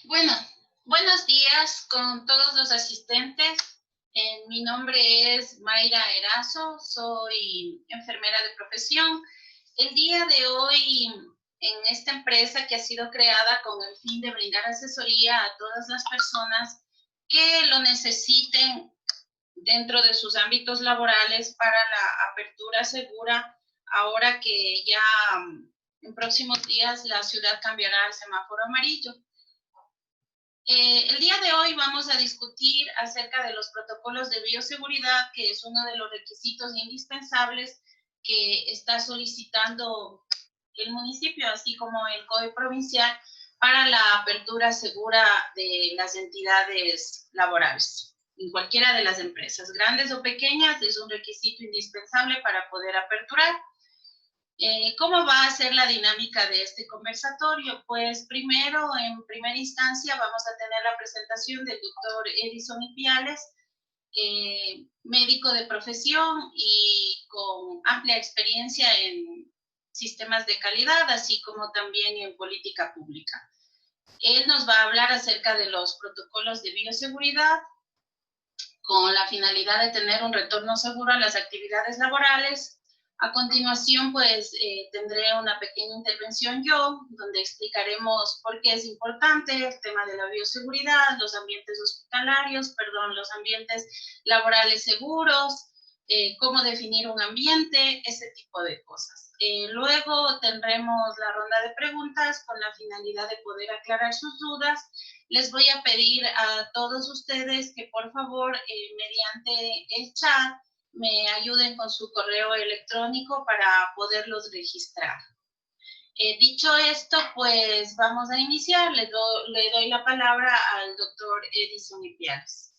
Bueno, buenos días con todos los asistentes. Mi nombre es Mayra Erazo, soy enfermera de profesión. El día de hoy, en esta empresa que ha sido creada con el fin de brindar asesoría a todas las personas que lo necesiten dentro de sus ámbitos laborales para la apertura segura, ahora que ya en próximos días la ciudad cambiará al semáforo amarillo. El día de hoy vamos a discutir acerca de los protocolos de bioseguridad, que es uno de los requisitos indispensables que está solicitando el municipio, así como el COE provincial, para la apertura segura de las entidades laborales. En cualquiera de las empresas, grandes o pequeñas, es un requisito indispensable para poder aperturar. ¿Cómo va a ser la dinámica de este conversatorio? Pues primero, en primera instancia, vamos a tener la presentación del doctor Edison Ipiales, médico de profesión y con amplia experiencia en sistemas de calidad, así como también en política pública. Él nos va a hablar acerca de los protocolos de bioseguridad con la finalidad de tener un retorno seguro a las actividades laborales. A continuación, pues tendré una pequeña intervención yo, donde explicaremos por qué es importante el tema de la bioseguridad, los ambientes hospitalarios, los ambientes laborales seguros, cómo definir un ambiente, ese tipo de cosas. Luego tendremos la ronda de preguntas con la finalidad de poder aclarar sus dudas. Les voy a pedir a todos ustedes que por favor, mediante el chat, me ayuden con su correo electrónico para poderlos registrar. Dicho esto, pues vamos a iniciar. Le doy la palabra al doctor Edison Ipiales.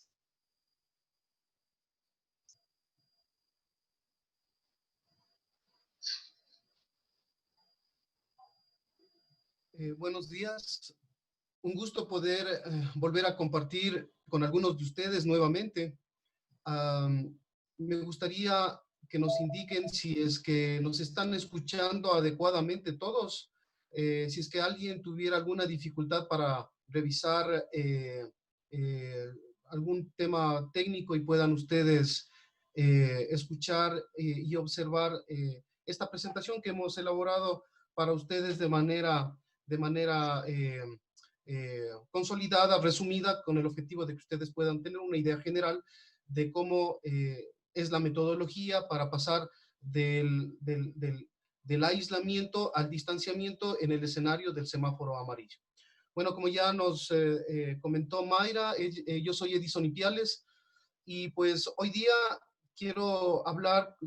Buenos días. Un gusto poder volver a compartir con algunos de ustedes nuevamente. Me gustaría que nos indiquen si es que nos están escuchando adecuadamente todos. Si es que alguien tuviera alguna dificultad para revisar eh, algún tema técnico y puedan ustedes escuchar y observar esta presentación que hemos elaborado para ustedes de manera consolidada, resumida, con el objetivo de que ustedes puedan tener una idea general de cómo es la metodología para pasar del aislamiento al distanciamiento en el escenario del semáforo amarillo. Bueno, como ya nos comentó Mayra, yo soy Edison Ipiales y pues hoy día quiero hablar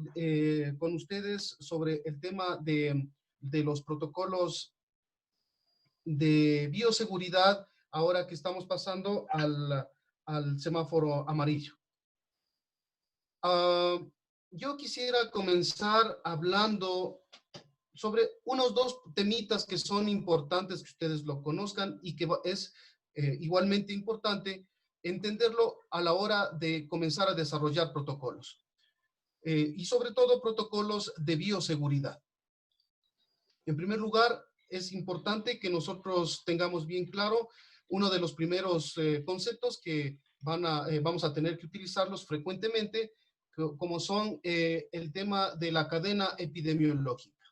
con ustedes sobre el tema de los protocolos de bioseguridad ahora que estamos pasando al semáforo amarillo. Yo quisiera comenzar hablando sobre unos dos temitas que son importantes que ustedes lo conozcan y que es igualmente importante entenderlo a la hora de comenzar a desarrollar protocolos. Y sobre todo protocolos de bioseguridad. En primer lugar, es importante que nosotros tengamos bien claro uno de los primeros conceptos que vamos a tener que utilizarlos frecuentemente, como son el tema de la cadena epidemiológica.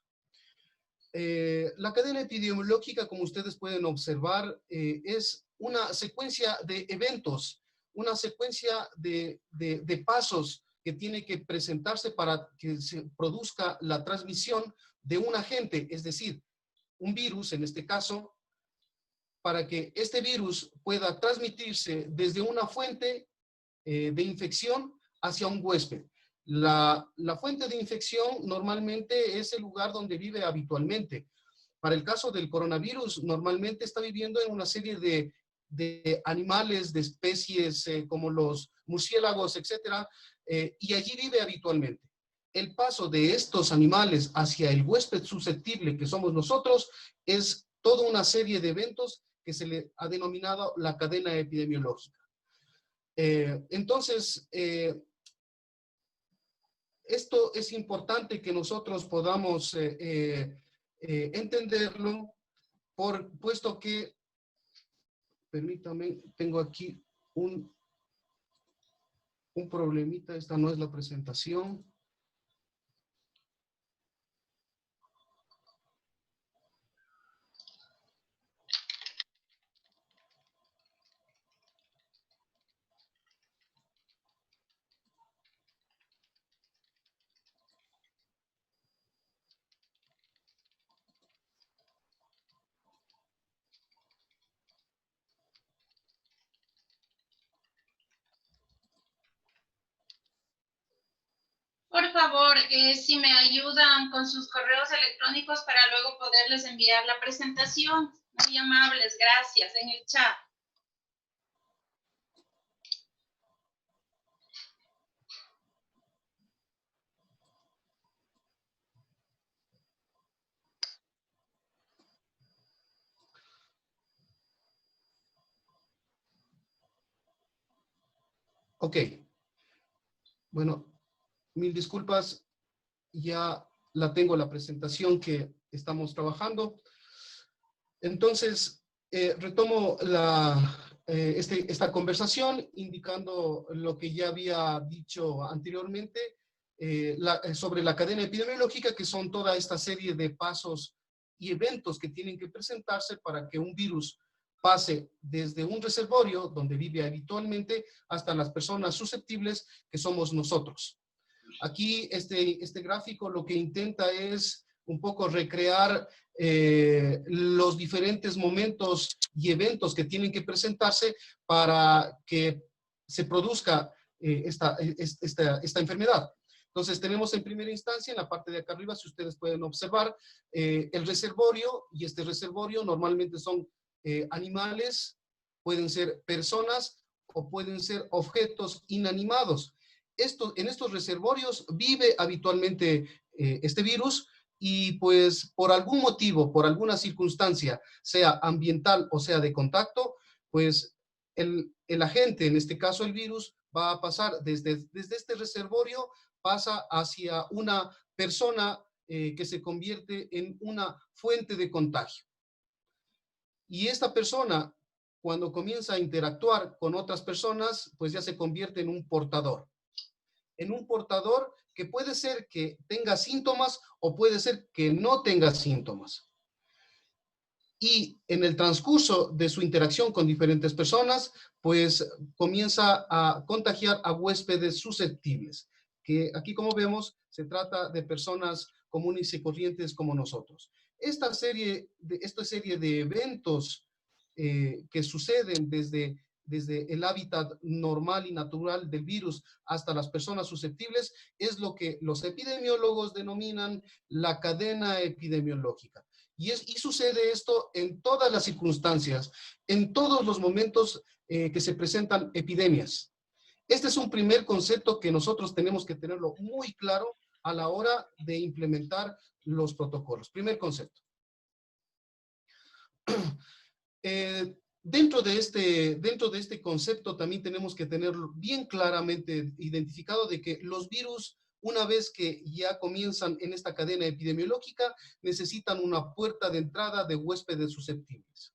La cadena epidemiológica, como ustedes pueden observar, es una secuencia de eventos, una secuencia de pasos que tiene que presentarse para que se produzca la transmisión de un agente, es decir, un virus en este caso, para que este virus pueda transmitirse desde una fuente de infección hacia un huésped. La fuente de infección normalmente es el lugar donde vive habitualmente. Para el caso del coronavirus, normalmente está viviendo en una serie de animales, de especies como los murciélagos, etcétera, y allí vive habitualmente. El paso de estos animales hacia el huésped susceptible que somos nosotros es toda una serie de eventos que se le ha denominado la cadena epidemiológica. Entonces, esto es importante que nosotros podamos entenderlo, puesto que Permítame, tengo aquí un problemita. Esta no es la presentación. Por favor, si me ayudan con sus correos electrónicos para luego poderles enviar la presentación. Muy amables, gracias, en el chat. Ok. Bueno, mil disculpas. Ya la tengo la presentación que estamos trabajando. Entonces, retomo esta conversación indicando lo que ya había dicho anteriormente sobre la cadena epidemiológica, que son toda esta serie de pasos y eventos que tienen que presentarse para que un virus pase desde un reservorio donde vive habitualmente hasta las personas susceptibles que somos nosotros. Aquí este gráfico lo que intenta es un poco recrear los diferentes momentos y eventos que tienen que presentarse para que se produzca esta enfermedad. Entonces tenemos en primera instancia, en la parte de acá arriba, si ustedes pueden observar, el reservorio, y este reservorio normalmente son animales, pueden ser personas o pueden ser objetos inanimados. En estos reservorios vive habitualmente este virus, y pues por algún motivo, por alguna circunstancia, sea ambiental o sea de contacto, pues el agente, en este caso el virus, va a pasar desde este reservorio, pasa hacia una persona que se convierte en una fuente de contagio. Y esta persona, cuando comienza a interactuar con otras personas, pues ya se convierte en un portador. En un portador que puede ser que tenga síntomas o puede ser que no tenga síntomas. Y en el transcurso de su interacción con diferentes personas, pues comienza a contagiar a huéspedes susceptibles, que aquí, como vemos, se trata de personas comunes y corrientes como nosotros. Esta serie de eventos que suceden desde el hábitat normal y natural del virus hasta las personas susceptibles, es lo que los epidemiólogos denominan la cadena epidemiológica. Y sucede esto en todas las circunstancias, en todos los momentos que se presentan epidemias. Este es un primer concepto que nosotros tenemos que tenerlo muy claro a la hora de implementar los protocolos. Primer concepto. Dentro de este concepto también tenemos que tenerlo bien claramente identificado de que los virus, una vez que ya comienzan en esta cadena epidemiológica, necesitan una puerta de entrada de huéspedes susceptibles.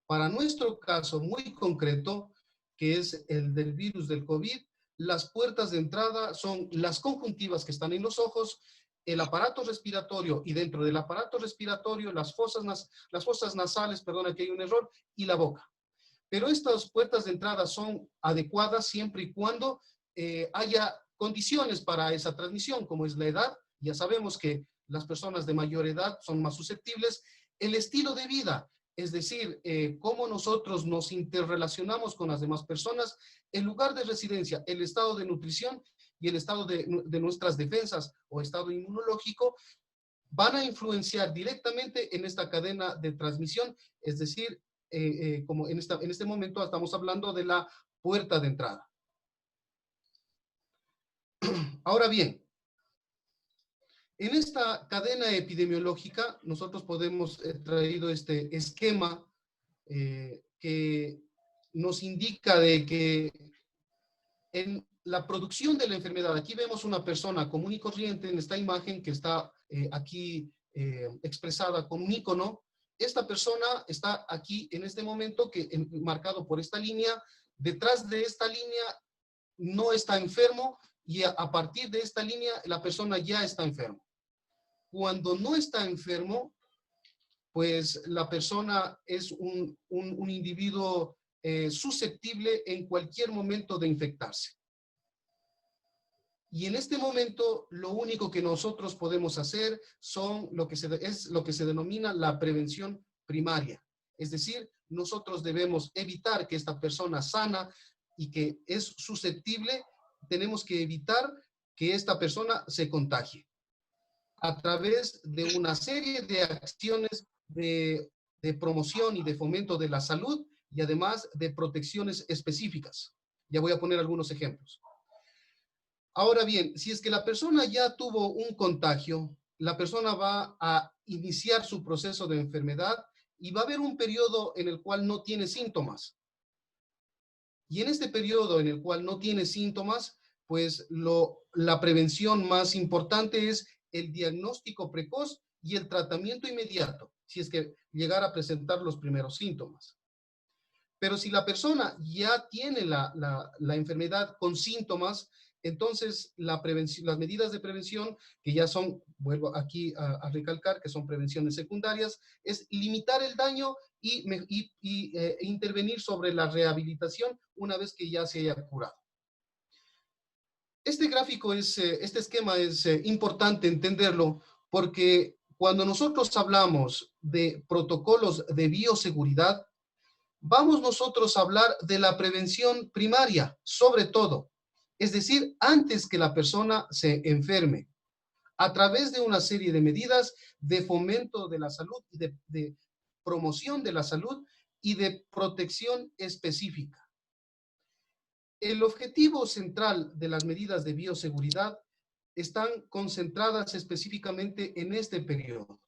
Para nuestro caso muy concreto, que es el del virus del COVID, las puertas de entrada son las conjuntivas que están en los ojos, el aparato respiratorio, y dentro del aparato respiratorio las fosas nasales, perdón, aquí hay un error, y la boca. Pero estas puertas de entrada son adecuadas siempre y cuando haya condiciones para esa transmisión, como es la edad. Ya sabemos que las personas de mayor edad son más susceptibles. El estilo de vida, es decir, cómo nosotros nos interrelacionamos con las demás personas, el lugar de residencia, el estado de nutrición y el estado de nuestras defensas o estado inmunológico, van a influenciar directamente en esta cadena de transmisión, es decir, como en este momento estamos hablando de la puerta de entrada. Ahora bien, en esta cadena epidemiológica, nosotros podemos traído este esquema que nos indica de que en la producción de la enfermedad, aquí vemos una persona común y corriente en esta imagen que está aquí expresada con un icono. esta persona está aquí en este momento, marcado por esta línea. Detrás de esta línea no está enfermo y a partir de esta línea la persona ya está enfermo. Cuando no está enfermo, pues la persona es un individuo susceptible en cualquier momento de infectarse. Y en este momento, lo único que nosotros podemos hacer es lo que se denomina la prevención primaria. Es decir, nosotros debemos evitar que esta persona sana y que es susceptible, tenemos que evitar que esta persona se contagie a través de una serie de acciones de promoción y de fomento de la salud y además de protecciones específicas. Ya voy a poner algunos ejemplos. Ahora bien, si es que la persona ya tuvo un contagio, la persona va a iniciar su proceso de enfermedad y va a haber un periodo en el cual no tiene síntomas. Y en este periodo en el cual no tiene síntomas, pues la prevención más importante es el diagnóstico precoz y el tratamiento inmediato, si es que llegara a presentar los primeros síntomas. Pero si la persona ya tiene la enfermedad con síntomas, entonces las medidas de prevención, que ya son, vuelvo aquí a recalcar, que son prevenciones secundarias, es limitar el daño y intervenir sobre la rehabilitación una vez que ya se haya curado. Este esquema es importante entenderlo porque cuando nosotros hablamos de protocolos de bioseguridad, vamos nosotros a hablar de la prevención primaria, sobre todo. Es decir, antes que la persona se enferme, a través de una serie de medidas de fomento de la salud, de promoción de la salud y de protección específica. El objetivo central de las medidas de bioseguridad están concentradas específicamente en este periodo.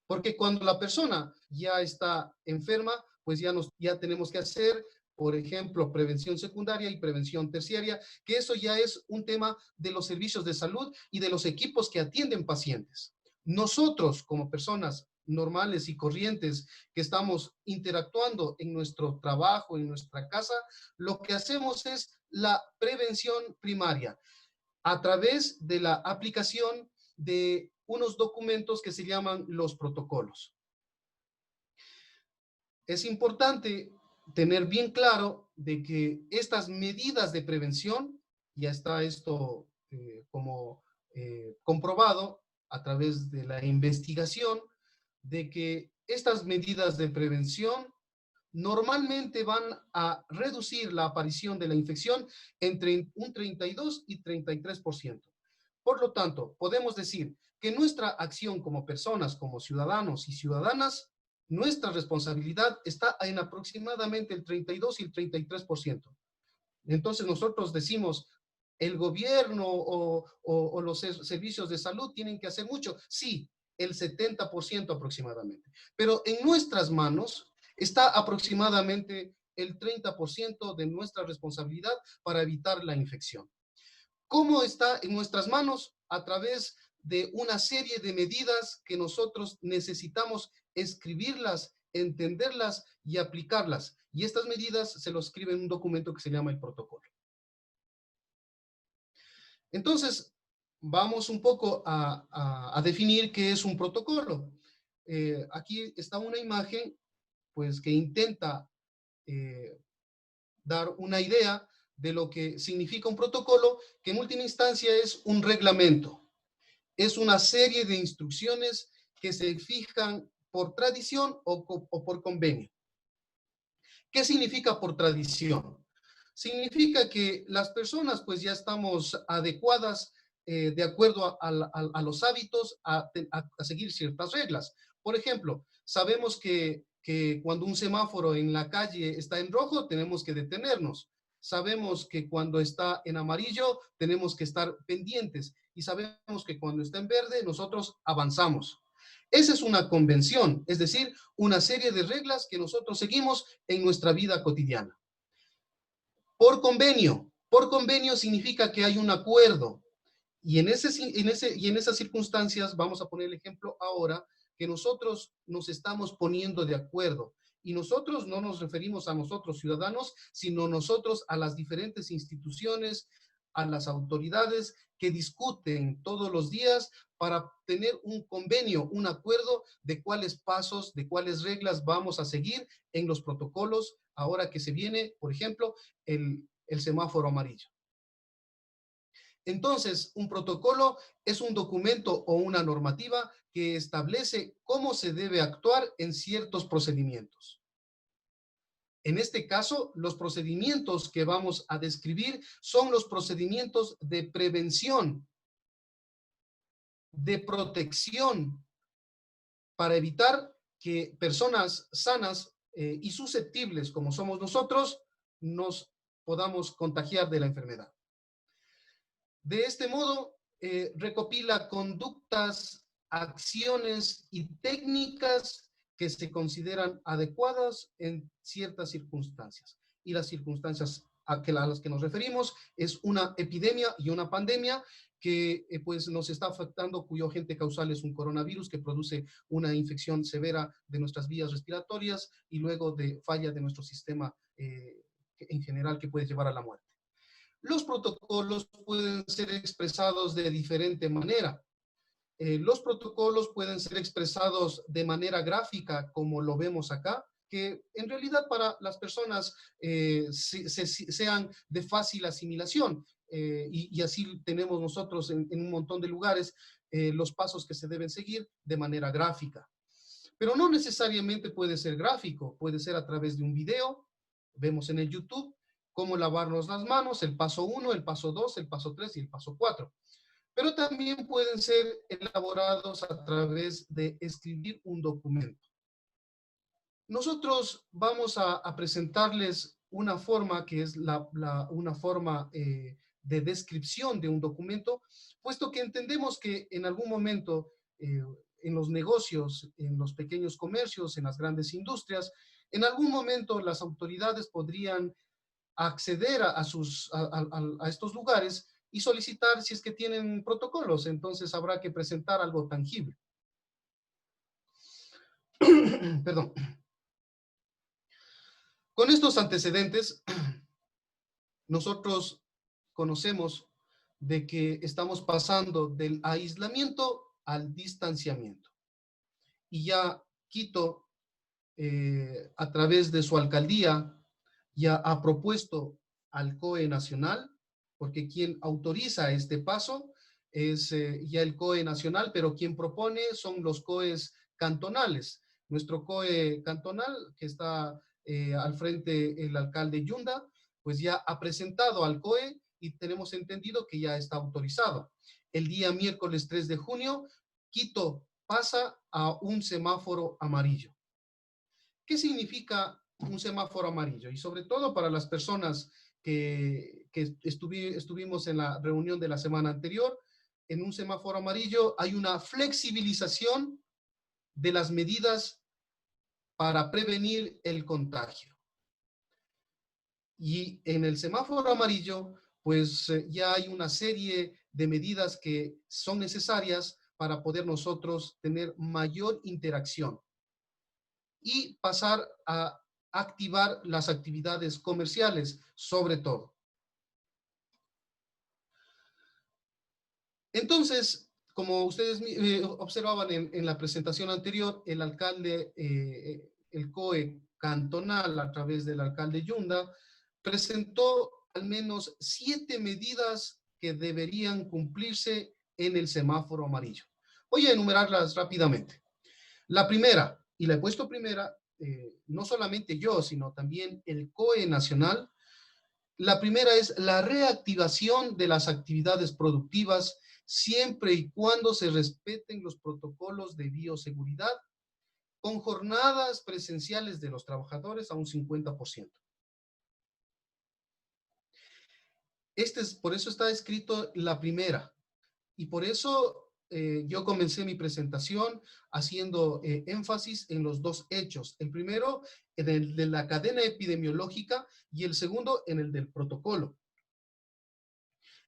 Porque cuando la persona ya está enferma, pues ya tenemos que hacer, por ejemplo, prevención secundaria y prevención terciaria, que eso ya es un tema de los servicios de salud y de los equipos que atienden pacientes. Nosotros, como personas normales y corrientes que estamos interactuando en nuestro trabajo, en nuestra casa, lo que hacemos es la prevención primaria a través de la aplicación de unos documentos que se llaman los protocolos. Es importante tener bien claro de que estas medidas de prevención, ya está esto comprobado a través de la investigación, de que estas medidas de prevención normalmente van a reducir la aparición de la infección entre un 32 y 33%. Por lo tanto, podemos decir que nuestra acción como personas, como ciudadanos y ciudadanas, nuestra responsabilidad está en aproximadamente el 32 y el 33%. Entonces nosotros decimos, el gobierno o los servicios de salud tienen que hacer mucho. Sí, el 70% aproximadamente. Pero en nuestras manos está aproximadamente el 30% de nuestra responsabilidad para evitar la infección. ¿Cómo está en nuestras manos? A través de una serie de medidas que nosotros necesitamos escribirlas, entenderlas y aplicarlas. Y estas medidas se lo escribe en un documento que se llama el protocolo. Entonces, vamos un poco a definir qué es un protocolo. Aquí está una imagen, pues, que intenta dar una idea de lo que significa un protocolo, que en última instancia es un reglamento. Es una serie de instrucciones que se fijan por tradición o por convenio. ¿Qué significa por tradición? Significa que las personas pues ya estamos adecuadas de acuerdo a los hábitos a seguir ciertas reglas. Por ejemplo, sabemos que cuando un semáforo en la calle está en rojo, tenemos que detenernos. Sabemos que cuando está en amarillo, tenemos que estar pendientes. Y sabemos que cuando está en verde, nosotros avanzamos. Esa es una convención, es decir, una serie de reglas que nosotros seguimos en nuestra vida cotidiana. Por convenio significa que hay un acuerdo. Y en esas circunstancias, vamos a poner el ejemplo ahora que nosotros nos estamos poniendo de acuerdo. Y nosotros no nos referimos a nosotros ciudadanos, sino nosotros a las diferentes instituciones, a las autoridades que discuten todos los días para tener un convenio, un acuerdo de cuáles pasos, de cuáles reglas vamos a seguir en los protocolos ahora que se viene, por ejemplo, el semáforo amarillo. Entonces, un protocolo es un documento o una normativa que establece cómo se debe actuar en ciertos procedimientos. En este caso, los procedimientos que vamos a describir son los procedimientos de prevención, de protección, para evitar que personas sanas y susceptibles, como somos nosotros, nos podamos contagiar de la enfermedad. De este modo, recopila conductas, acciones y técnicas que se consideran adecuadas en ciertas circunstancias. Y las circunstancias a las que nos referimos es una epidemia y una pandemia que pues nos está afectando, cuyo agente causal es un coronavirus que produce una infección severa de nuestras vías respiratorias y luego de falla de nuestro sistema en general que puede llevar a la muerte. Los protocolos pueden ser expresados de diferente manera. Los protocolos pueden ser expresados de manera gráfica, como lo vemos acá, que en realidad para las personas sean de fácil asimilación. Y así tenemos nosotros en un montón de lugares los pasos que se deben seguir de manera gráfica. Pero no necesariamente puede ser gráfico, puede ser a través de un video. Vemos en el YouTube cómo lavarnos las manos, el paso 1, el paso 2, el paso 3 y el paso 4. Pero también pueden ser elaborados a través de escribir un documento. Nosotros vamos a presentarles una forma que es una forma de descripción de un documento, puesto que entendemos que en algún momento en los negocios, en los pequeños comercios, en las grandes industrias, en algún momento las autoridades podrían acceder a estos lugares y solicitar si es que tienen protocolos. Entonces habrá que presentar algo tangible. Perdón. Con estos antecedentes, nosotros conocemos de que estamos pasando del aislamiento al distanciamiento. Y ya Quito, a través de su alcaldía, ya ha propuesto al COE nacional, porque quien autoriza este paso es ya el COE nacional, pero quien propone son los COEs cantonales. Nuestro COE cantonal, que está al frente el alcalde Yunda, pues ya ha presentado al COE y tenemos entendido que ya está autorizado. El día miércoles 3 de junio, Quito pasa a un semáforo amarillo. ¿Qué significa un semáforo amarillo? Y sobre todo para las personas que estuvimos en la reunión de la semana anterior, en un semáforo amarillo hay una flexibilización de las medidas para prevenir el contagio. Y en el semáforo amarillo, pues ya hay una serie de medidas que son necesarias para poder nosotros tener mayor interacción y pasar a activar las actividades comerciales, sobre todo. Entonces, como ustedes observaban en la presentación anterior, el alcalde, el COE cantonal, a través del alcalde Yunda, presentó al menos 7 medidas que deberían cumplirse en el semáforo amarillo. Voy a enumerarlas rápidamente. La primera, y la he puesto primera, no solamente yo, sino también el COE nacional. La primera es la reactivación de las actividades productivas siempre y cuando se respeten los protocolos de bioseguridad, con jornadas presenciales de los trabajadores a un 50%. Por eso está escrito la primera. Y por eso yo comencé mi presentación haciendo énfasis en los dos hechos. El primero, en el de la cadena epidemiológica, y el segundo, en el del protocolo.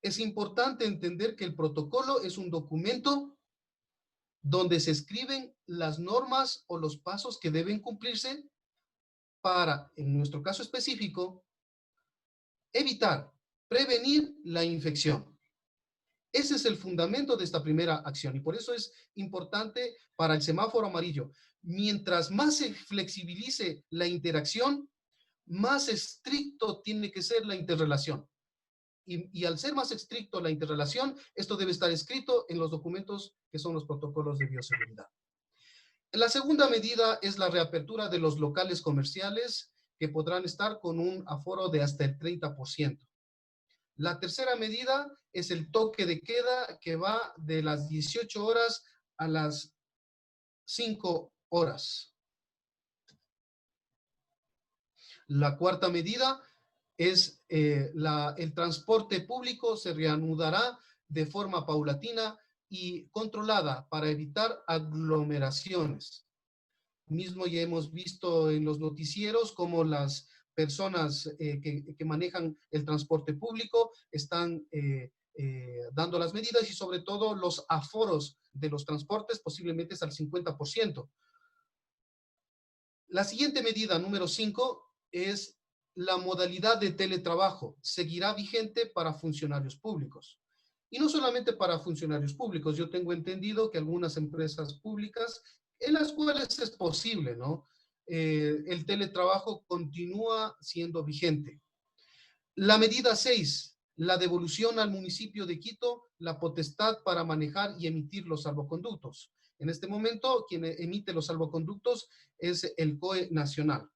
Es importante entender que el protocolo es un documento donde se escriben las normas o los pasos que deben cumplirse para, en nuestro caso específico, evitar, prevenir la infección. Ese es el fundamento de esta primera acción y por eso es importante para el semáforo amarillo. Mientras más se flexibilice la interacción, más estricto tiene que ser la interrelación. Y al ser más estricto la interrelación, esto debe estar escrito en los documentos que son los protocolos de bioseguridad. La segunda medida es la reapertura de los locales comerciales que podrán estar con un aforo de hasta el 30%. La tercera medida es el toque de queda que va de las 18 horas a las 5 horas. La cuarta medida es el transporte público se reanudará de forma paulatina y controlada para evitar aglomeraciones. Mismo ya hemos visto en los noticieros cómo las personas que manejan el transporte público están dando las medidas y sobre todo los aforos de los transportes posiblemente es al 50%. La siguiente medida, número 5, es la modalidad de teletrabajo. Seguirá vigente para funcionarios públicos. Y no solamente para funcionarios públicos. Yo tengo entendido que algunas empresas públicas en las cuales es posible, ¿no? El teletrabajo continúa siendo vigente. La medida 6, la devolución al municipio de Quito la potestad para manejar y emitir los salvoconductos. En este momento, quien emite los salvoconductos es el COE nacional.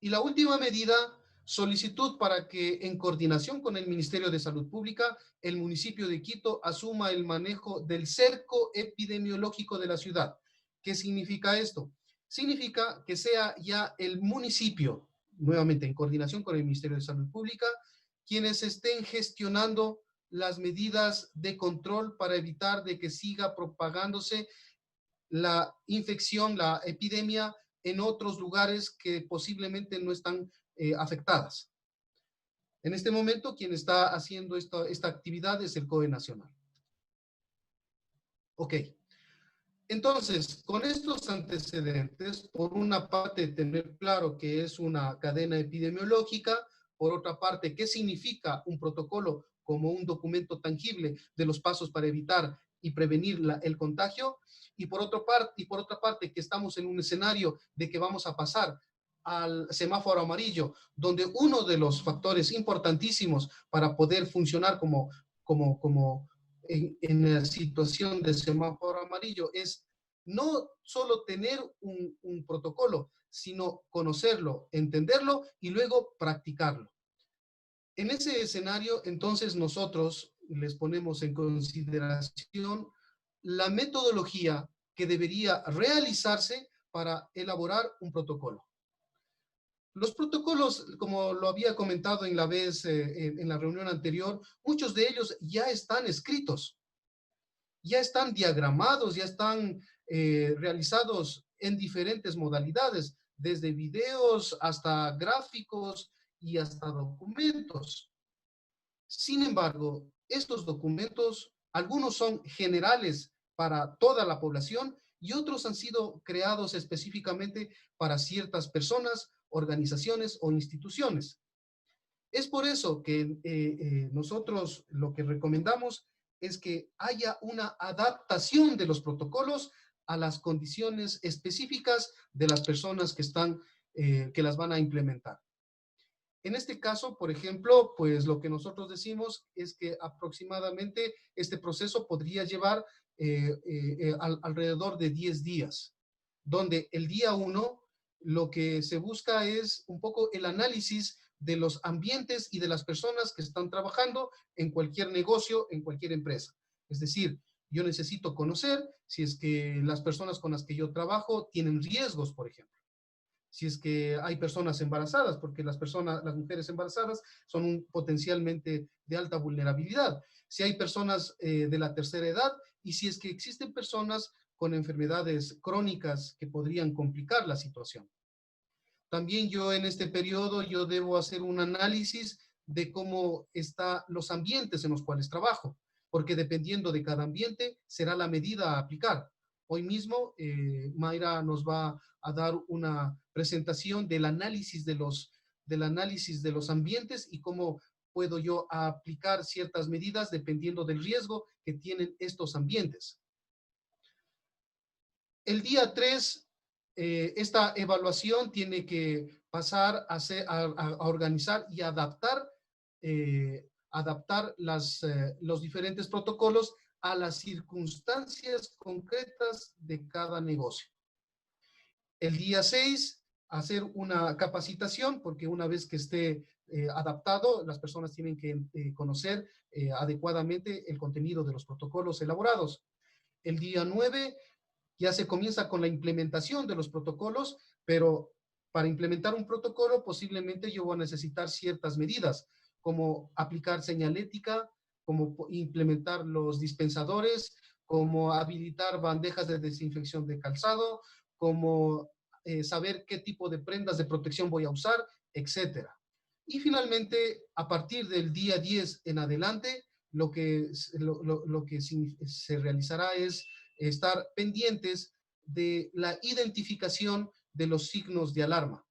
Y la última medida, solicitud para que en coordinación con el Ministerio de Salud Pública, el municipio de Quito asuma el manejo del cerco epidemiológico de la ciudad. ¿Qué significa esto? Significa que sea ya el municipio, nuevamente en coordinación con el Ministerio de Salud Pública, quienes estén gestionando las medidas de control para evitar de que siga propagándose la infección, la epidemia en otros lugares que posiblemente no están afectadas. En este momento, quien está haciendo esta actividad es el COE nacional. Ok. Entonces, con estos antecedentes, por una parte, tener claro que es una cadena epidemiológica, por otra parte, qué significa un protocolo como un documento tangible de los pasos para evitar y prevenir el contagio, y por otra parte, que estamos en un escenario de que vamos a pasar al semáforo amarillo, donde uno de los factores importantísimos para poder funcionar en la situación de semáforo amarillo es no solo tener un protocolo, sino conocerlo, entenderlo y luego practicarlo. En ese escenario, entonces nosotros les ponemos en consideración la metodología que debería realizarse para elaborar un protocolo. Los protocolos, como lo había comentado en la reunión anterior, muchos de ellos ya están escritos, ya están diagramados, ya están realizados en diferentes modalidades, desde videos hasta gráficos y hasta documentos. Sin embargo, estos documentos, algunos son generales para toda la población y otros han sido creados específicamente para ciertas personas, organizaciones o instituciones. Es por eso que nosotros lo que recomendamos es que haya una adaptación de los protocolos a las condiciones específicas de las personas que las van a implementar. En este caso, por ejemplo, pues lo que nosotros decimos es que aproximadamente este proceso podría llevar alrededor de 10 días, donde el día 1 lo que se busca es un poco el análisis de los ambientes y de las personas que están trabajando en cualquier negocio, en cualquier empresa. Es decir, yo necesito conocer si es que las personas con las que yo trabajo tienen riesgos, por ejemplo. Si es que hay personas embarazadas, porque las mujeres embarazadas son potencialmente de alta vulnerabilidad. Si hay personas de la tercera edad y si es que existen personas con enfermedades crónicas que podrían complicar la situación. También yo en este periodo yo debo hacer un análisis de cómo están los ambientes en los cuales trabajo. porque dependiendo de cada ambiente será la medida a aplicar. Hoy mismo Mayra nos va a dar una presentación del análisis de los ambientes y cómo puedo yo aplicar ciertas medidas dependiendo del riesgo que tienen estos ambientes. El día 3, esta evaluación tiene que pasar a organizar y adaptar, los diferentes protocolos a las circunstancias concretas de cada negocio. El día 6, hacer una capacitación, porque una vez que esté adaptado, las personas tienen que conocer adecuadamente el contenido de los protocolos elaborados. El día 9, ya se comienza con la implementación de los protocolos, pero para implementar un protocolo posiblemente yo voy a necesitar ciertas medidas, como aplicar señalética, como implementar los dispensadores, como habilitar bandejas de desinfección de calzado, como saber qué tipo de prendas de protección voy a usar, etcétera. Y finalmente, a partir del día 10 en adelante, lo que se realizará es estar pendientes de la identificación de los signos de alarma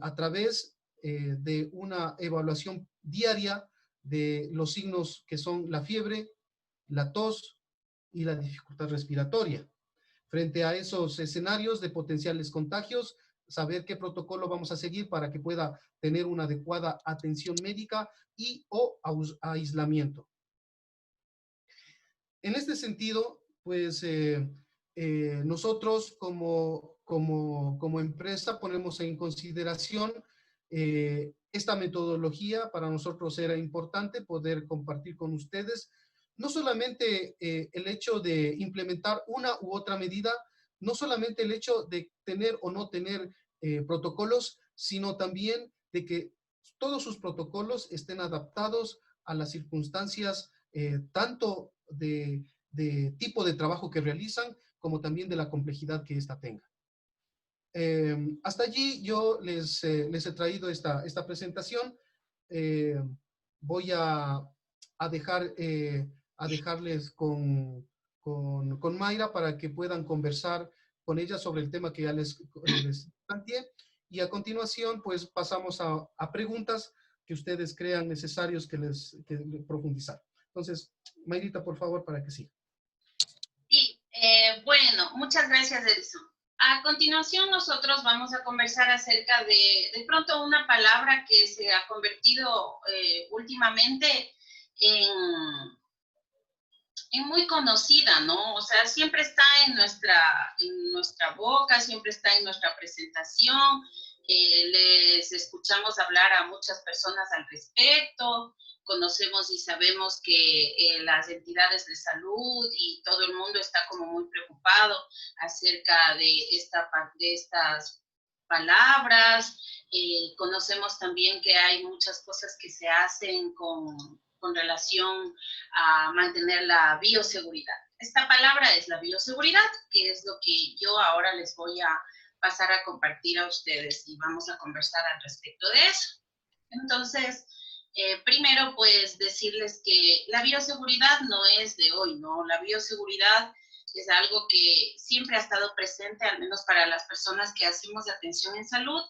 a través de una evaluación diaria de los signos que son la fiebre, la tos y la dificultad respiratoria. Frente a esos escenarios de potenciales contagios, saber qué protocolo vamos a seguir para que pueda tener una adecuada atención médica y o aislamiento. En este sentido, pues nosotros como empresa ponemos en consideración esta metodología. Para nosotros era importante poder compartir con ustedes no solamente el hecho de implementar una u otra medida, no solamente el hecho de tener o no tener protocolos, sino también de que todos sus protocolos estén adaptados a las circunstancias tanto de tipo de trabajo que realizan, como también de la complejidad que ésta tenga. Hasta allí yo les he traído esta presentación. Voy a dejarles con Mayra para que puedan conversar con ella sobre el tema que ya les planteé. Y a continuación, pues pasamos a preguntas que ustedes crean necesarios que profundizar. Entonces, Mayrita, por favor, para que siga. Sí, bueno, muchas gracias, Edison. A continuación, nosotros vamos a conversar acerca de pronto una palabra que se ha convertido últimamente en muy conocida, ¿no? O sea, siempre está en nuestra boca, siempre está en nuestra presentación. Les escuchamos hablar a muchas personas al respecto. Conocemos y sabemos que las entidades de salud y todo el mundo está como muy preocupado acerca de estas palabras. Conocemos también que hay muchas cosas que se hacen con relación a mantener la bioseguridad. Esta palabra es la bioseguridad, que es lo que yo ahora les voy a pasar a compartir a ustedes y vamos a conversar al respecto de eso. Entonces, primero, pues decirles que la bioseguridad no es de hoy, ¿no? La bioseguridad es algo que siempre ha estado presente, al menos para las personas que hacemos atención en salud,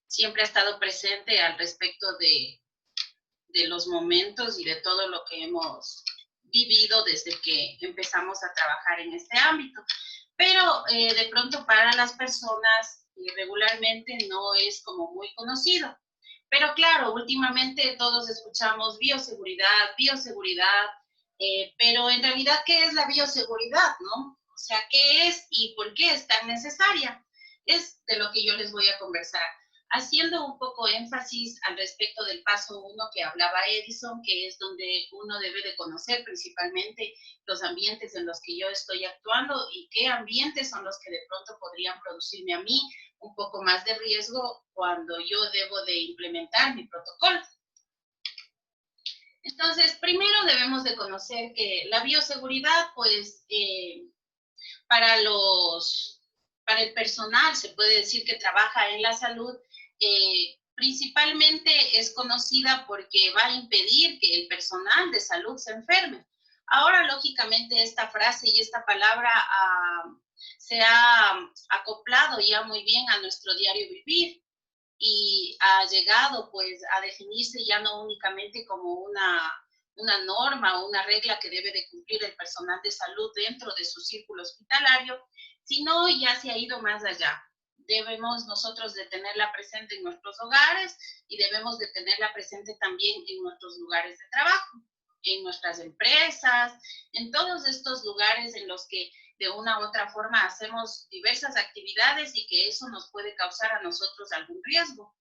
siempre ha estado presente al respecto de los momentos y de todo lo que hemos vivido desde que empezamos a trabajar en este ámbito. Pero de pronto para las personas regularmente no es como muy conocido. Pero claro, últimamente todos escuchamos bioseguridad, pero en realidad, ¿qué es la bioseguridad, no? O sea, ¿qué es y por qué es tan necesaria? Es de lo que yo les voy a conversar, haciendo un poco énfasis al respecto del paso 1 que hablaba Edison, que es donde uno debe de conocer principalmente los ambientes en los que yo estoy actuando y qué ambientes son los que de pronto podrían producirme a mí un poco más de riesgo cuando yo debo de implementar mi protocolo. Entonces, primero debemos de conocer que la bioseguridad, pues, para el personal, se puede decir que trabaja en la salud, principalmente es conocida porque va a impedir que el personal de salud se enferme. Ahora, lógicamente, esta frase y esta palabra se ha acoplado ya muy bien a nuestro diario vivir y ha llegado pues a definirse ya no únicamente como una norma o una regla que debe de cumplir el personal de salud dentro de su círculo hospitalario, sino ya se ha ido más allá. Debemos nosotros de tenerla presente en nuestros hogares y debemos de tenerla presente también en nuestros lugares de trabajo, en nuestras empresas, en todos estos lugares en los que de una u otra forma hacemos diversas actividades y que eso nos puede causar a nosotros algún riesgo.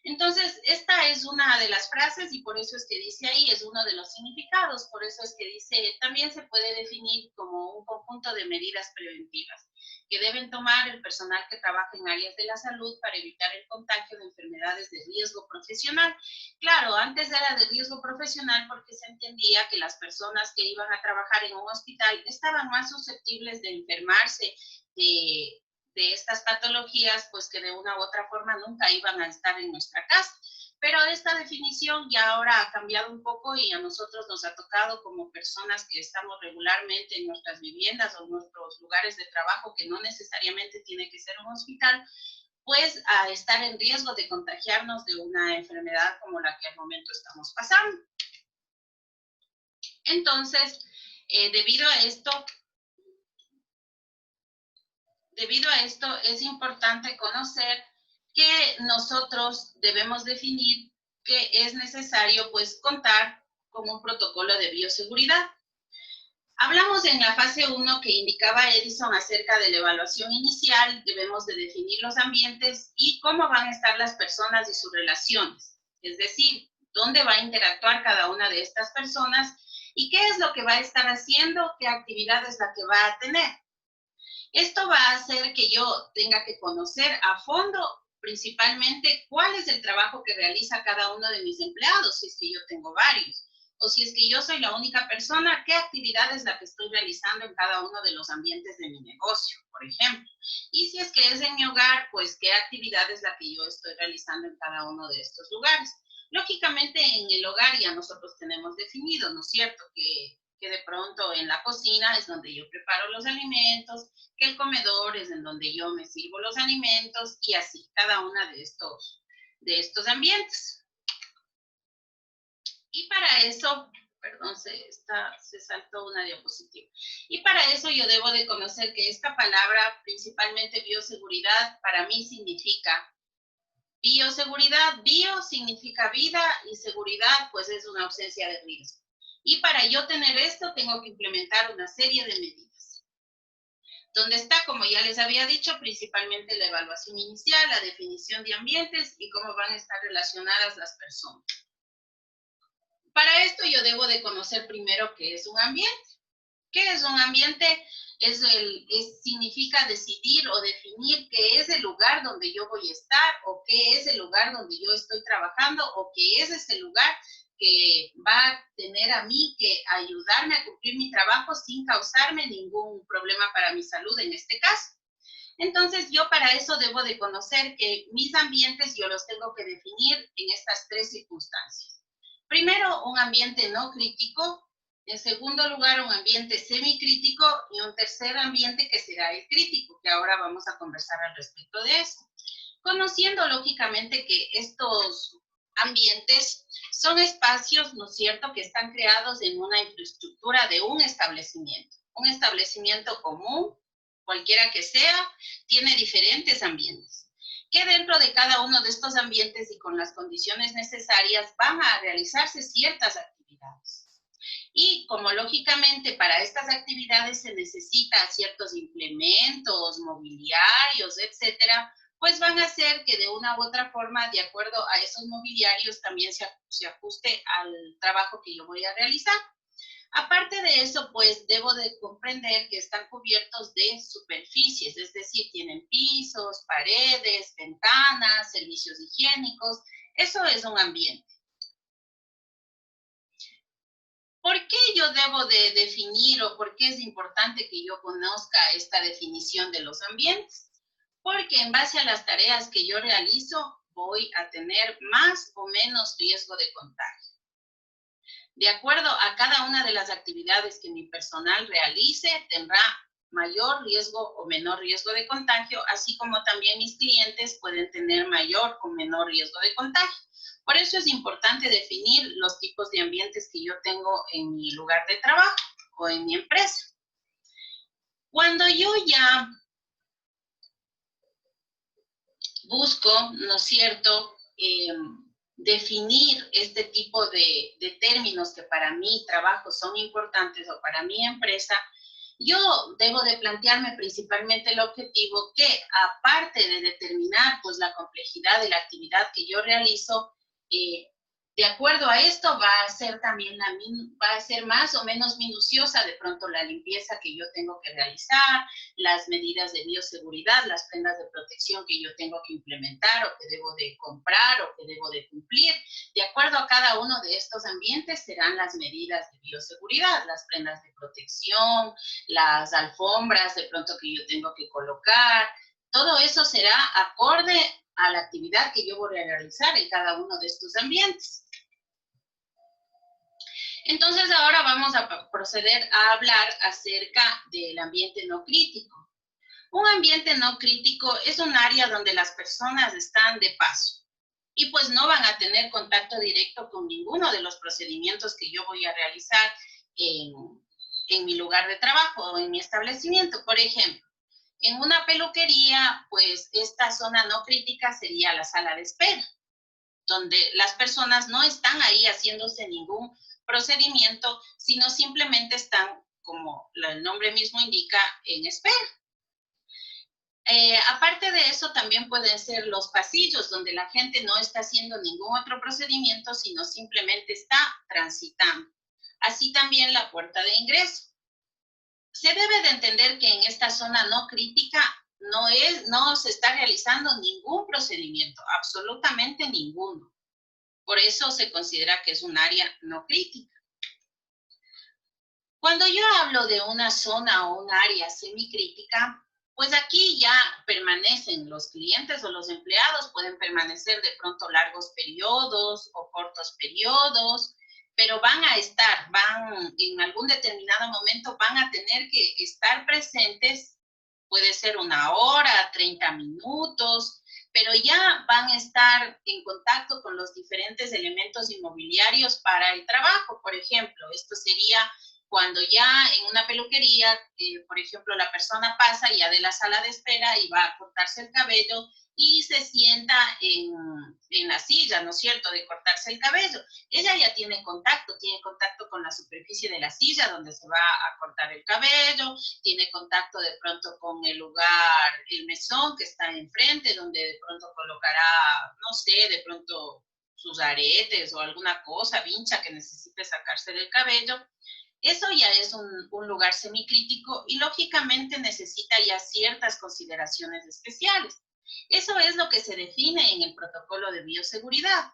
Entonces, esta es una de las frases y por eso es que dice ahí, es uno de los significados, por eso es que dice, también se puede definir como un conjunto de medidas preventivas que deben tomar el personal que trabaja en áreas de la salud para evitar el contagio de enfermedades de riesgo profesional. Claro, antes era de riesgo profesional porque se entendía que las personas que iban a trabajar en un hospital estaban más susceptibles de enfermarse de estas patologías, pues que de una u otra forma nunca iban a estar en nuestra casa. Pero esta definición ya ahora ha cambiado un poco y a nosotros nos ha tocado como personas que estamos regularmente en nuestras viviendas o en nuestros lugares de trabajo, que no necesariamente tiene que ser un hospital, pues a estar en riesgo de contagiarnos de una enfermedad como la que al momento estamos pasando. Entonces, debido a esto es importante conocer que nosotros debemos definir que es necesario pues contar con un protocolo de bioseguridad. Hablamos en la fase 1 que indicaba Edison acerca de la evaluación inicial, debemos de definir los ambientes y cómo van a estar las personas y sus relaciones, es decir, dónde va a interactuar cada una de estas personas y qué es lo que va a estar haciendo, qué actividad es la que va a tener. Esto va a hacer que yo tenga que conocer a fondo principalmente cuál es el trabajo que realiza cada uno de mis empleados, si es que yo tengo varios, o si es que yo soy la única persona, qué actividad es la que estoy realizando en cada uno de los ambientes de mi negocio, por ejemplo. Y si es que es en mi hogar, pues qué actividad es la que yo estoy realizando en cada uno de estos lugares. Lógicamente en el hogar ya nosotros tenemos definido, ¿no es cierto?, que de pronto en la cocina es donde yo preparo los alimentos, que el comedor es en donde yo me sirvo los alimentos y así, cada una de estos ambientes. Y para eso, perdón, se saltó una diapositiva. Y para eso yo debo de conocer que esta palabra, principalmente bioseguridad, para mí significa bioseguridad. Bio significa vida y seguridad, pues es una ausencia de riesgo. Y para yo tener esto, tengo que implementar una serie de medidas. Donde está, como ya les había dicho, principalmente la evaluación inicial, la definición de ambientes y cómo van a estar relacionadas las personas. Para esto yo debo de conocer primero qué es un ambiente. ¿Qué es un ambiente? Significa decidir o definir qué es el lugar donde yo voy a estar o qué es el lugar donde yo estoy trabajando o qué es ese lugar que va a tener a mí que ayudarme a cumplir mi trabajo sin causarme ningún problema para mi salud en este caso. Entonces, yo para eso debo de conocer que mis ambientes yo los tengo que definir en estas tres circunstancias. Primero, un ambiente no crítico. En segundo lugar, un ambiente semicrítico y un tercer ambiente que será el crítico, que ahora vamos a conversar al respecto de eso. Conociendo lógicamente que estos ambientes son espacios, ¿no es cierto?, que están creados en una infraestructura de un establecimiento común, cualquiera que sea, tiene diferentes ambientes, que dentro de cada uno de estos ambientes y con las condiciones necesarias van a realizarse ciertas actividades. Y como lógicamente para estas actividades se necesita ciertos implementos, mobiliarios, etcétera, pues van a hacer que de una u otra forma, de acuerdo a esos mobiliarios, también se ajuste al trabajo que yo voy a realizar. Aparte de eso, pues debo de comprender que están cubiertos de superficies, es decir, tienen pisos, paredes, ventanas, servicios higiénicos. Eso es un ambiente. ¿Por qué yo debo de definir o por qué es importante que yo conozca esta definición de los ambientes? Porque en base a las tareas que yo realizo, voy a tener más o menos riesgo de contagio. De acuerdo a cada una de las actividades que mi personal realice, tendrá mayor riesgo o menor riesgo de contagio, así como también mis clientes pueden tener mayor o menor riesgo de contagio. Por eso es importante definir los tipos de ambientes que yo tengo en mi lugar de trabajo o en mi empresa. Cuando yo ya busco, ¿no es cierto?, definir este tipo de términos que para mi trabajo son importantes o para mi empresa, yo debo de plantearme principalmente el objetivo que, aparte de determinar pues la complejidad de la actividad que yo realizo, de acuerdo a esto va a ser también va a ser más o menos minuciosa de pronto la limpieza que yo tengo que realizar, las medidas de bioseguridad, las prendas de protección que yo tengo que implementar o que debo de comprar o que debo de cumplir. De acuerdo a cada uno de estos ambientes serán las medidas de bioseguridad, las prendas de protección, las alfombras de pronto que yo tengo que colocar. Todo eso será acorde a la actividad que yo voy a realizar en cada uno de estos ambientes. Entonces ahora vamos a proceder a hablar acerca del ambiente no crítico. Un ambiente no crítico es un área donde las personas están de paso y pues no van a tener contacto directo con ninguno de los procedimientos que yo voy a realizar en mi lugar de trabajo o en mi establecimiento. Por ejemplo, en una peluquería, pues esta zona no crítica sería la sala de espera, donde las personas no están ahí haciéndose ningún procedimiento, sino simplemente están, como el nombre mismo indica, en espera. Aparte de eso, también pueden ser los pasillos, donde la gente no está haciendo ningún otro procedimiento, sino simplemente está transitando. Así también la puerta de ingreso. Se debe de entender que en esta zona no crítica no se está realizando ningún procedimiento, absolutamente ninguno. Por eso se considera que es un área no crítica. Cuando yo hablo de una zona o un área semicrítica, pues aquí ya permanecen los clientes o los empleados, pueden permanecer de pronto largos periodos o cortos periodos, pero van en algún determinado momento van a tener que estar presentes, puede ser 1 hora, 30 minutos, pero ya van a estar en contacto con los diferentes elementos inmobiliarios para el trabajo. Por ejemplo, esto sería cuando ya en una peluquería, por ejemplo, la persona pasa ya de la sala de espera y va a cortarse el cabello y se sienta en la silla, ¿no es cierto?, de cortarse el cabello. Ella ya tiene contacto con la superficie de la silla donde se va a cortar el cabello, tiene contacto de pronto con el lugar, el mesón que está enfrente, donde de pronto colocará, no sé, de pronto sus aretes o alguna cosa, vincha que necesite sacarse del cabello. Eso ya es un lugar semicrítico y lógicamente necesita ya ciertas consideraciones especiales. Eso es lo que se define en el protocolo de bioseguridad.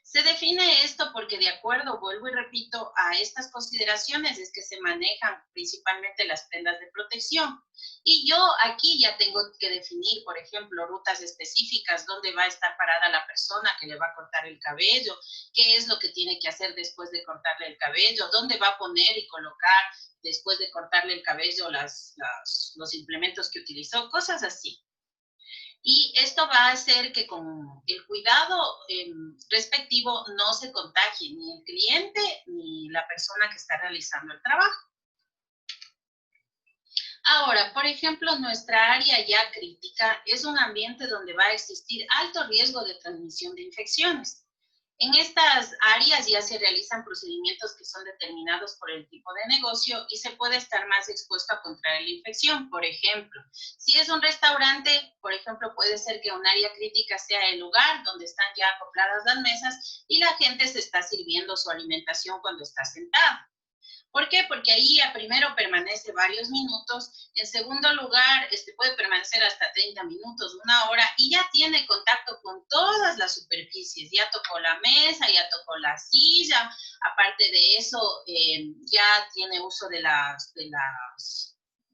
Se define esto porque de acuerdo, vuelvo y repito, a estas consideraciones es que se manejan principalmente las prendas de protección. Y yo aquí ya tengo que definir, por ejemplo, rutas específicas, dónde va a estar parada la persona que le va a cortar el cabello, qué es lo que tiene que hacer después de cortarle el cabello, dónde va a poner y colocar después de cortarle el cabello los implementos que utilizó, cosas así. Y esto va a hacer que con el cuidado respectivo no se contagie ni el cliente ni la persona que está realizando el trabajo. Ahora, por ejemplo, nuestra área ya crítica es un ambiente donde va a existir alto riesgo de transmisión de infecciones. En estas áreas ya se realizan procedimientos que son determinados por el tipo de negocio y se puede estar más expuesto a contraer la infección. Por ejemplo, si es un restaurante, por ejemplo, puede ser que un área crítica sea el lugar donde están ya acopladas las mesas y la gente se está sirviendo su alimentación cuando está sentada. ¿Por qué? Porque ahí primero permanece varios minutos, en segundo lugar puede permanecer hasta 30 minutos, 1 hora, y ya tiene contacto con todas las superficies, ya tocó la mesa, ya tocó la silla, aparte de eso ya tiene uso de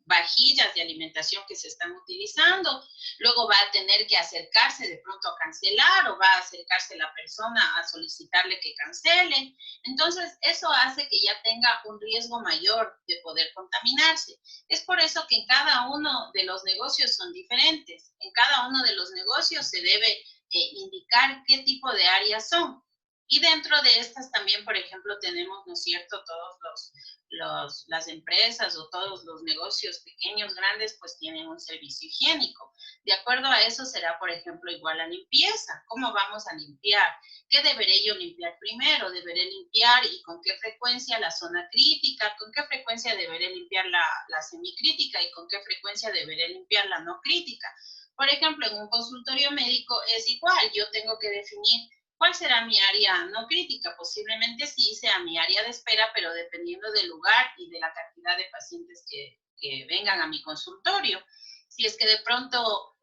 vajillas de alimentación que se están utilizando. Luego va a tener que acercarse de pronto a cancelar o va a acercarse la persona a solicitarle que cancele. Entonces, eso hace que ya tenga un riesgo mayor de poder contaminarse. Es por eso que en cada uno de los negocios son diferentes. En cada uno de los negocios se debe indicar qué tipo de áreas son. Y dentro de estas también, por ejemplo, tenemos, ¿no es cierto?, todos las empresas o todos los negocios pequeños, grandes, pues tienen un servicio higiénico. De acuerdo a eso será, por ejemplo, igual la limpieza. ¿Cómo vamos a limpiar? ¿Qué deberé yo limpiar primero? ¿Deberé limpiar y con qué frecuencia la zona crítica? ¿Con qué frecuencia deberé limpiar la semicrítica? ¿Y con qué frecuencia deberé limpiar la no crítica? Por ejemplo, en un consultorio médico es igual. Yo tengo que definir ¿cuál será mi área no crítica? Posiblemente sí sea mi área de espera, pero dependiendo del lugar y de la cantidad de pacientes que vengan a mi consultorio. Si es que de pronto,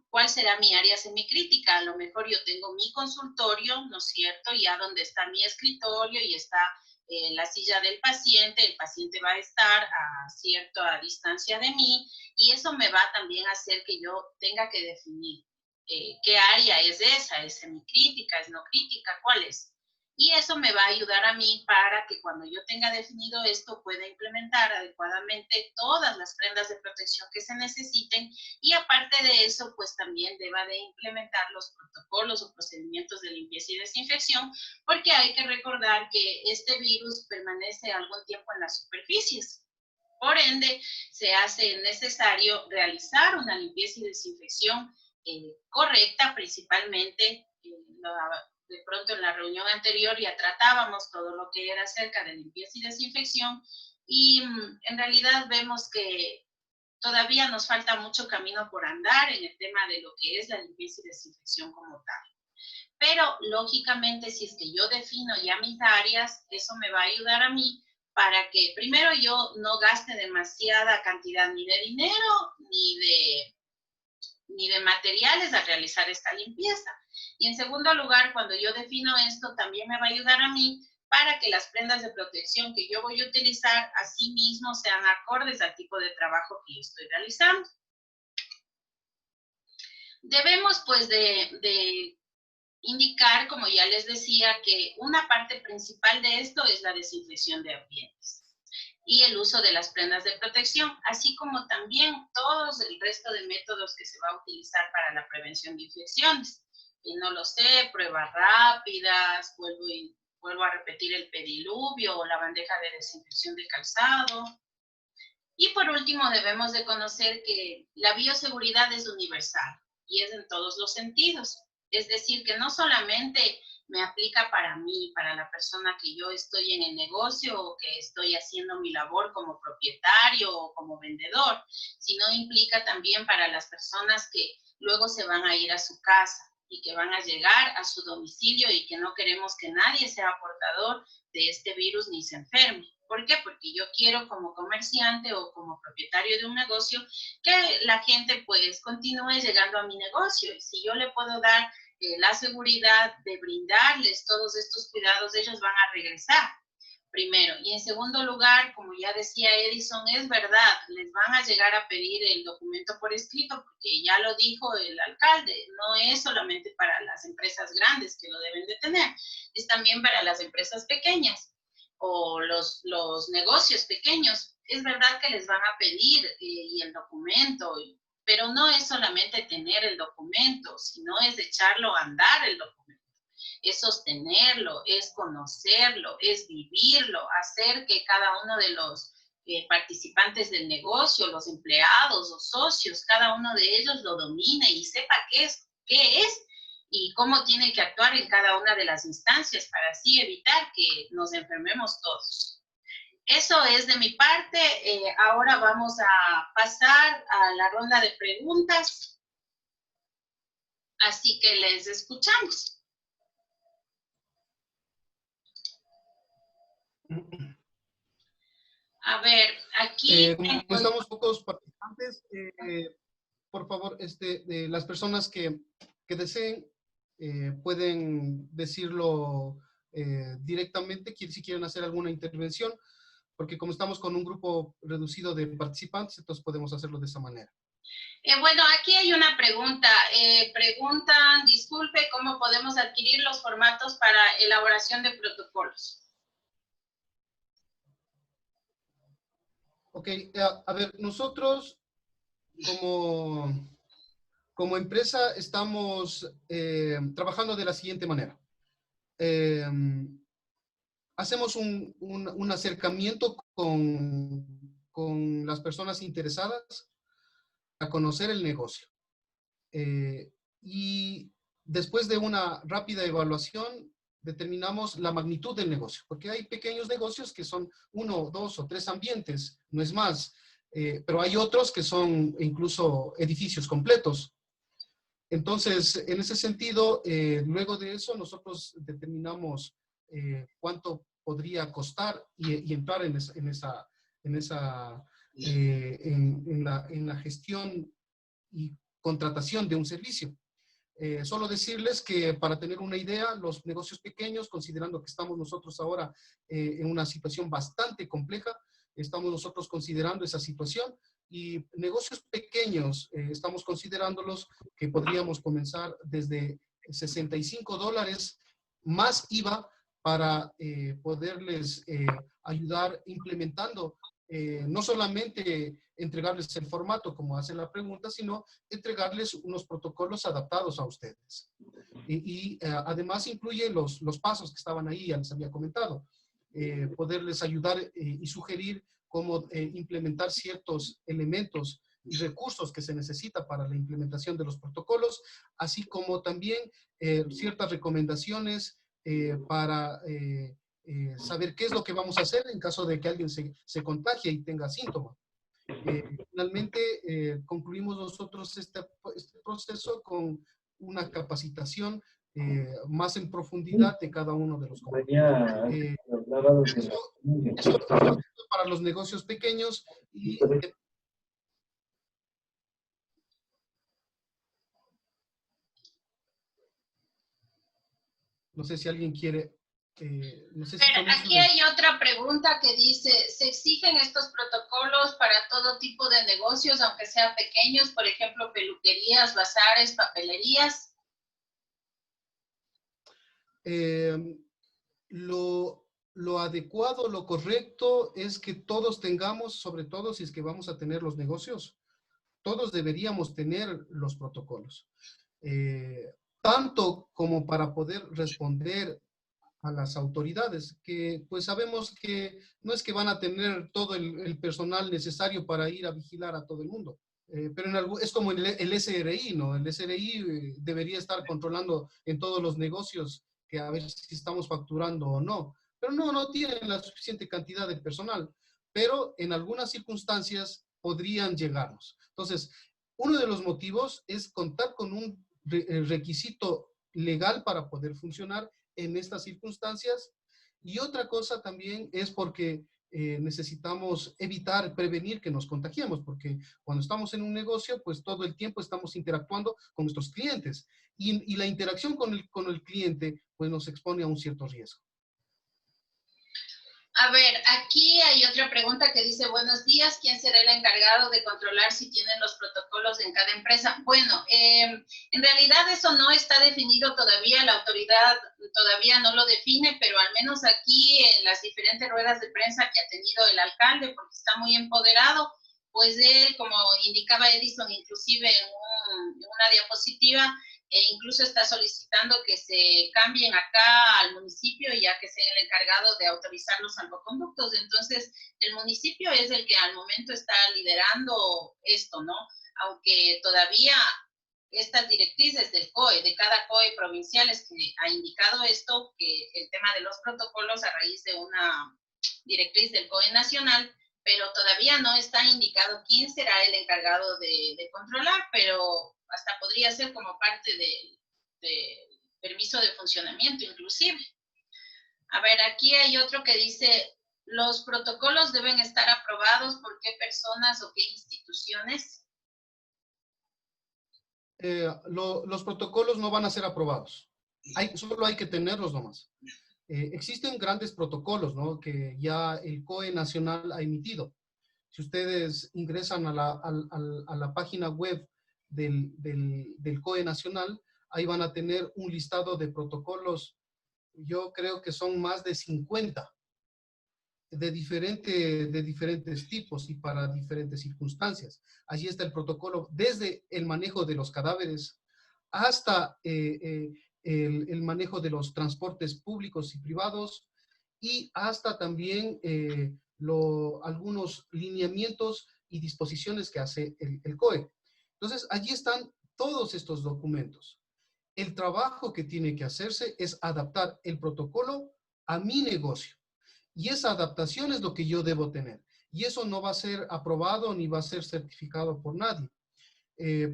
¿cuál será mi área semicrítica? A lo mejor yo tengo mi consultorio, ¿no es cierto? Ya donde está mi escritorio y está la silla del paciente, el paciente va a estar a cierta distancia de mí y eso me va también a hacer que yo tenga que definir qué área es esa, es semicrítica, es no crítica, cuál es. Y eso me va a ayudar a mí para que cuando yo tenga definido esto pueda implementar adecuadamente todas las prendas de protección que se necesiten y aparte de eso, pues también deba de implementar los protocolos o procedimientos de limpieza y desinfección porque hay que recordar que este virus permanece algún tiempo en las superficies. Por ende, se hace necesario realizar una limpieza y desinfección correcta, principalmente. De pronto en la reunión anterior ya tratábamos todo lo que era acerca de limpieza y desinfección y en realidad vemos que todavía nos falta mucho camino por andar en el tema de lo que es la limpieza y desinfección como tal. Pero lógicamente si es que yo defino ya mis áreas, eso me va a ayudar a mí para que primero yo no gaste demasiada cantidad ni de dinero ni de materiales a realizar esta limpieza. Y en segundo lugar, cuando yo defino esto, también me va a ayudar a mí para que las prendas de protección que yo voy a utilizar así mismo sean acordes al tipo de trabajo que yo estoy realizando. Debemos pues de indicar, como ya les decía, que una parte principal de esto es la desinfección de ambientes y el uso de las prendas de protección, así como también todos el resto de métodos que se va a utilizar para la prevención de infecciones. Y no lo sé, pruebas rápidas, vuelvo a repetir el pediluvio o la bandeja de desinfección de calzado. Y por último, debemos de conocer que la bioseguridad es universal y es en todos los sentidos. Es decir, que no solamente me aplica para mí, para la persona que yo estoy en el negocio o que estoy haciendo mi labor como propietario o como vendedor, sino implica también para las personas que luego se van a ir a su casa y que van a llegar a su domicilio y que no queremos que nadie sea portador de este virus ni se enferme. ¿Por qué? Porque yo quiero como comerciante o como propietario de un negocio que la gente pues continúe llegando a mi negocio. Y si yo le puedo dar la seguridad de brindarles todos estos cuidados, ellos van a regresar primero. Y en segundo lugar, como ya decía Edison, es verdad, les van a llegar a pedir el documento por escrito, porque ya lo dijo el alcalde, no es solamente para las empresas grandes que lo deben de tener, es también para las empresas pequeñas o los negocios pequeños. Es verdad que les van a pedir y el documento, pero no es solamente tener el documento, sino es echarlo a andar el documento. Es sostenerlo, es conocerlo, es vivirlo, hacer que cada uno de los participantes del negocio, los empleados, los socios, cada uno de ellos lo domine y sepa qué es y cómo tiene que actuar en cada una de las instancias para así evitar que nos enfermemos todos. Eso es de mi parte. Ahora vamos a pasar a la ronda de preguntas. Así que les escuchamos. A ver, aquí... Como estamos pocos participantes, por favor, las personas que deseen pueden decirlo directamente si quieren hacer alguna intervención. porque como estamos con un grupo reducido de participantes, entonces podemos hacerlo de esa manera. Bueno, aquí hay una pregunta. Preguntan, disculpe, ¿cómo podemos adquirir los formatos para elaboración de protocolos? Ok, a ver, nosotros como empresa estamos trabajando de la siguiente manera. Hacemos un acercamiento con las personas interesadas a conocer el negocio. Y después de una rápida evaluación, determinamos la magnitud del negocio, porque hay pequeños negocios que son 1, 2 o 3 ambientes, no es más, pero hay otros que son incluso edificios completos. Entonces, en ese sentido, luego de eso, nosotros determinamos cuánto podría costar y entrar en la gestión y contratación de un servicio. Solo decirles que para tener una idea, los negocios pequeños, considerando que estamos nosotros ahora en una situación bastante compleja, estamos nosotros considerando esa situación y negocios pequeños, estamos considerándolos que podríamos comenzar desde $65 más IVA para poderles ayudar implementando no solamente entregarles el formato como hace la pregunta, sino entregarles unos protocolos adaptados a ustedes. Además incluye los pasos que estaban ahí, ya les había comentado. Poderles ayudar y sugerir cómo implementar ciertos elementos y recursos que se necesita para la implementación de los protocolos, así como también ciertas recomendaciones para saber qué es lo que vamos a hacer en caso de que alguien se contagie y tenga síntomas. Finalmente, concluimos nosotros este proceso con una capacitación más en profundidad de cada uno de los componentes. Eso es para los negocios pequeños y no sé si alguien quiere, no sé si Pero aquí hay otra pregunta que dice, ¿se exigen estos protocolos para todo tipo de negocios, aunque sean pequeños, por ejemplo, peluquerías, bazares, papelerías? Lo adecuado, lo correcto es que todos tengamos, sobre todo si es que vamos a tener los negocios, todos deberíamos tener los protocolos. Tanto como para poder responder a las autoridades, que pues sabemos que no es que van a tener todo el personal necesario para ir a vigilar a todo el mundo. Pero es como el SRI, ¿no? El SRI debería estar controlando en todos los negocios que a ver si estamos facturando o no. Pero no tienen la suficiente cantidad de personal. Pero en algunas circunstancias podrían llegarnos. Entonces, uno de los motivos es contar con un requisito legal para poder funcionar en estas circunstancias. Y otra cosa también es porque necesitamos evitar, prevenir que nos contagiemos, porque cuando estamos en un negocio, pues todo el tiempo estamos interactuando con nuestros clientes y la interacción con el cliente, pues nos expone a un cierto riesgo. A ver, aquí hay otra pregunta que dice, buenos días, ¿quién será el encargado de controlar si tienen los protocolos en cada empresa? Bueno, en realidad eso no está definido todavía, la autoridad todavía no lo define, pero al menos aquí en las diferentes ruedas de prensa que ha tenido el alcalde, porque está muy empoderado, pues él, como indicaba Edison, inclusive en una diapositiva, incluso está solicitando que se cambien acá al municipio, ya que sea el encargado de autorizar los salvoconductos. Entonces, el municipio es el que al momento está liderando esto, ¿no? Aunque todavía estas directrices del COE, de cada COE provincial, es que ha indicado esto, que el tema de los protocolos a raíz de una directriz del COE nacional, pero todavía no está indicado quién será el encargado de controlar, pero hasta podría ser como parte de permiso de funcionamiento inclusive. A ver, aquí hay otro que dice, ¿los protocolos deben estar aprobados por qué personas o qué instituciones? Los protocolos no van a ser aprobados. Solo hay que tenerlos nomás. existen grandes protocolos, ¿no? Que ya el COE nacional ha emitido. Si ustedes ingresan a la página web del COE nacional, ahí van a tener un listado de protocolos. Yo creo que son más de 50 de diferentes tipos y para diferentes circunstancias. Allí está el protocolo desde el manejo de los cadáveres hasta el manejo de los transportes públicos y privados y hasta también algunos lineamientos y disposiciones que hace el COE. Entonces, allí están todos estos documentos. El trabajo que tiene que hacerse es adaptar el protocolo a mi negocio. Y esa adaptación es lo que yo debo tener. Y eso no va a ser aprobado ni va a ser certificado por nadie.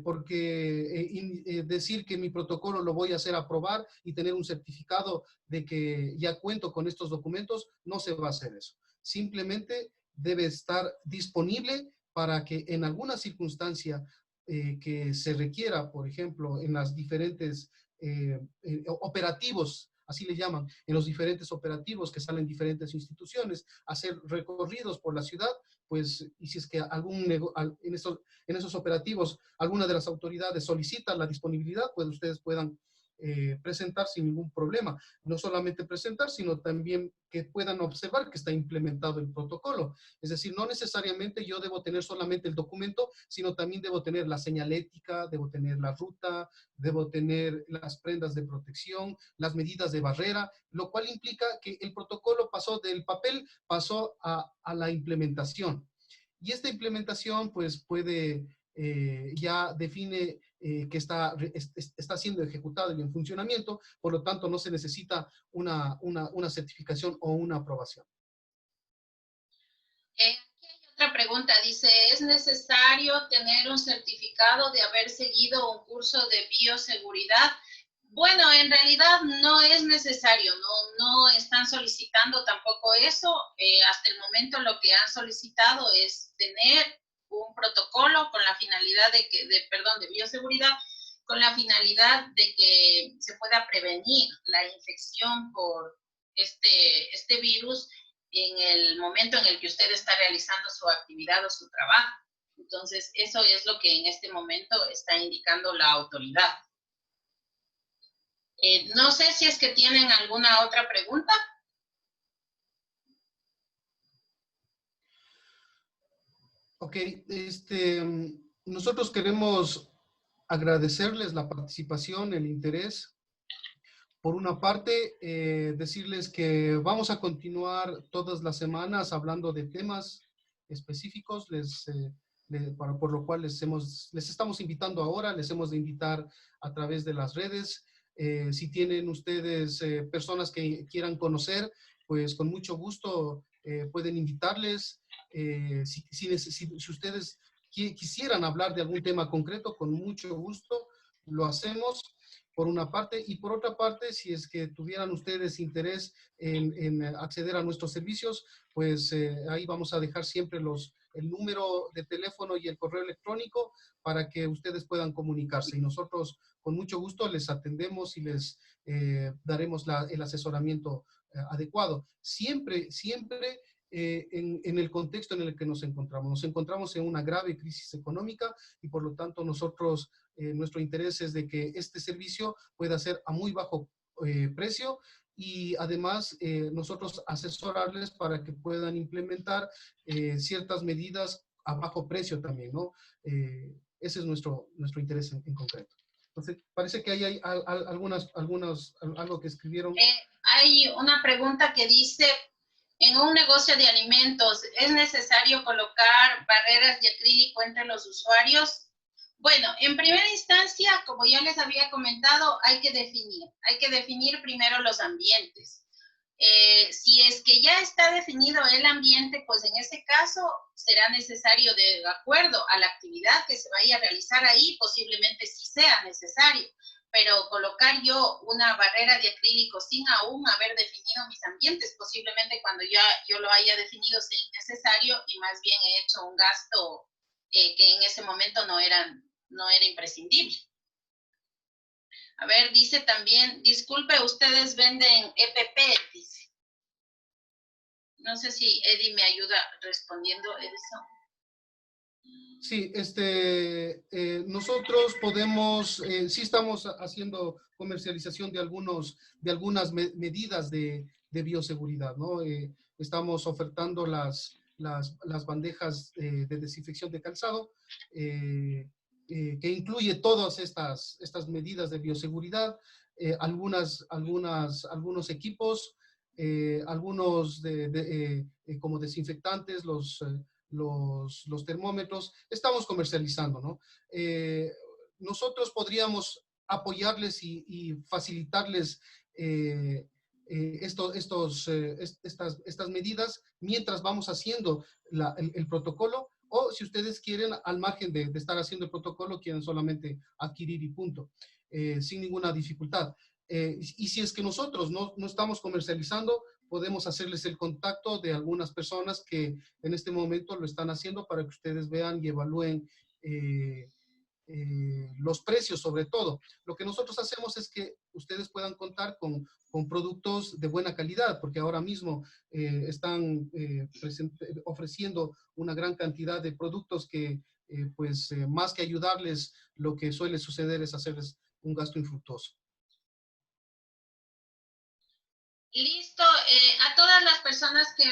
Porque decir que mi protocolo lo voy a hacer aprobar y tener un certificado de que ya cuento con estos documentos, no se va a hacer eso. Simplemente debe estar disponible para que en alguna circunstancia que se requiera, por ejemplo, en las diferentes operativos, así le llaman, en los diferentes operativos que salen diferentes instituciones, hacer recorridos por la ciudad, pues, y si es que en esos operativos alguna de las autoridades solicita la disponibilidad, pues ustedes puedan presentar sin ningún problema. No solamente presentar, sino también que puedan observar que está implementado el protocolo. Es decir, no necesariamente yo debo tener solamente el documento, sino también debo tener la señalética, debo tener la ruta, debo tener las prendas de protección, las medidas de barrera, lo cual implica que el protocolo pasó del papel, pasó a la implementación. Y esta implementación pues puede, ya define que está siendo ejecutado y en funcionamiento, por lo tanto no se necesita una certificación o una aprobación. Aquí hay otra pregunta, dice, ¿es necesario tener un certificado de haber seguido un curso de bioseguridad? Bueno, en realidad no es necesario, no están solicitando tampoco eso. Hasta el momento lo que han solicitado es tener un protocolo con la finalidad de bioseguridad, con la finalidad de que se pueda prevenir la infección por este virus en el momento en el que usted está realizando su actividad o su trabajo. Entonces, eso es lo que en este momento está indicando la autoridad. No sé si es que tienen alguna otra pregunta. Ok, nosotros queremos agradecerles la participación, el interés. Por una parte, decirles que vamos a continuar todas las semanas hablando de temas específicos, por lo cual les estamos invitando ahora, les hemos de invitar a través de las redes. Si tienen ustedes personas que quieran conocer, pues con mucho gusto pueden invitarles. Si ustedes quisieran hablar de algún tema concreto, con mucho gusto lo hacemos por una parte, y por otra parte, si es que tuvieran ustedes interés en acceder a nuestros servicios, pues ahí vamos a dejar siempre el número de teléfono y el correo electrónico para que ustedes puedan comunicarse. Y nosotros con mucho gusto les atendemos y les daremos el asesoramiento adecuado. Siempre en el contexto en el que nos encontramos. Nos encontramos en una grave crisis económica y por lo tanto nosotros nuestro interés es de que este servicio pueda ser a muy bajo precio y además nosotros asesorarles para que puedan implementar ciertas medidas a bajo precio también, ¿no? Ese es nuestro interés en concreto. Entonces, parece que hay algo que escribieron. Hay una pregunta que dice, en un negocio de alimentos, ¿es necesario colocar barreras de acrílico entre los usuarios? Bueno, en primera instancia, como ya les había comentado, hay que definir primero los ambientes. Si es que ya está definido el ambiente, pues en ese caso será necesario, de acuerdo a la actividad que se vaya a realizar ahí, posiblemente sí sea necesario, pero colocar yo una barrera de acrílico sin aún haber definido mis ambientes, posiblemente cuando ya yo lo haya definido sea innecesario y más bien he hecho un gasto que en ese momento no era imprescindible. A ver, dice también, disculpe, ustedes venden EPP, dice. No sé si Eddie me ayuda respondiendo eso. Sí, nosotros podemos, sí estamos haciendo comercialización de algunas medidas de bioseguridad, ¿no? Estamos ofertando las bandejas de desinfección de calzado, que incluye todas estas medidas de bioseguridad, algunos equipos, algunos como desinfectantes, los termómetros, estamos comercializando, ¿no? Nosotros podríamos apoyarles y facilitarles estas medidas mientras vamos haciendo el protocolo, o si ustedes quieren, al margen de estar haciendo el protocolo, quieren solamente adquirir y punto, sin ninguna dificultad. Y si es que nosotros no estamos comercializando, podemos hacerles el contacto de algunas personas que en este momento lo están haciendo para que ustedes vean y evalúen los precios sobre todo. Lo que nosotros hacemos es que ustedes puedan contar con productos de buena calidad, porque ahora mismo están ofreciendo una gran cantidad de productos que más que ayudarles, lo que suele suceder es hacerles un gasto infructuoso. Listo, a todas las personas que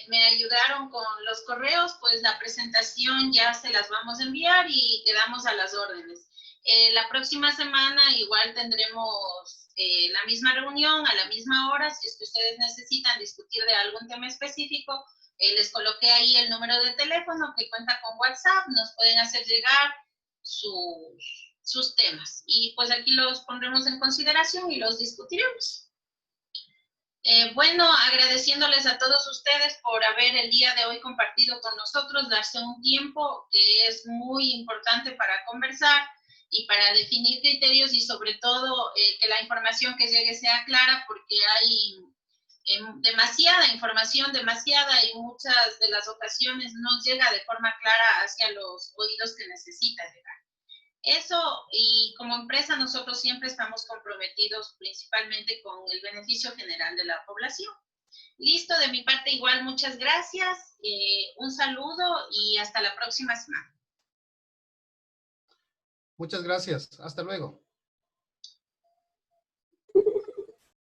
me ayudaron con los correos, pues la presentación ya se las vamos a enviar y quedamos a las órdenes. La próxima semana igual tendremos la misma reunión a la misma hora. Si es que ustedes necesitan discutir de algún tema específico, les coloqué ahí el número de teléfono que cuenta con WhatsApp, nos pueden hacer llegar sus temas. Y pues aquí los pondremos en consideración y los discutiremos. Bueno, agradeciéndoles a todos ustedes por haber el día de hoy compartido con nosotros, darse un tiempo que es muy importante para conversar y para definir criterios y sobre todo que la información que llegue sea clara, porque hay demasiada información, demasiada, y muchas de las ocasiones no llega de forma clara hacia los oídos que necesita llegar. Eso, y como empresa nosotros siempre estamos comprometidos principalmente con el beneficio general de la población. Listo, de mi parte igual, muchas gracias, un saludo y hasta la próxima semana. Muchas gracias. Hasta luego.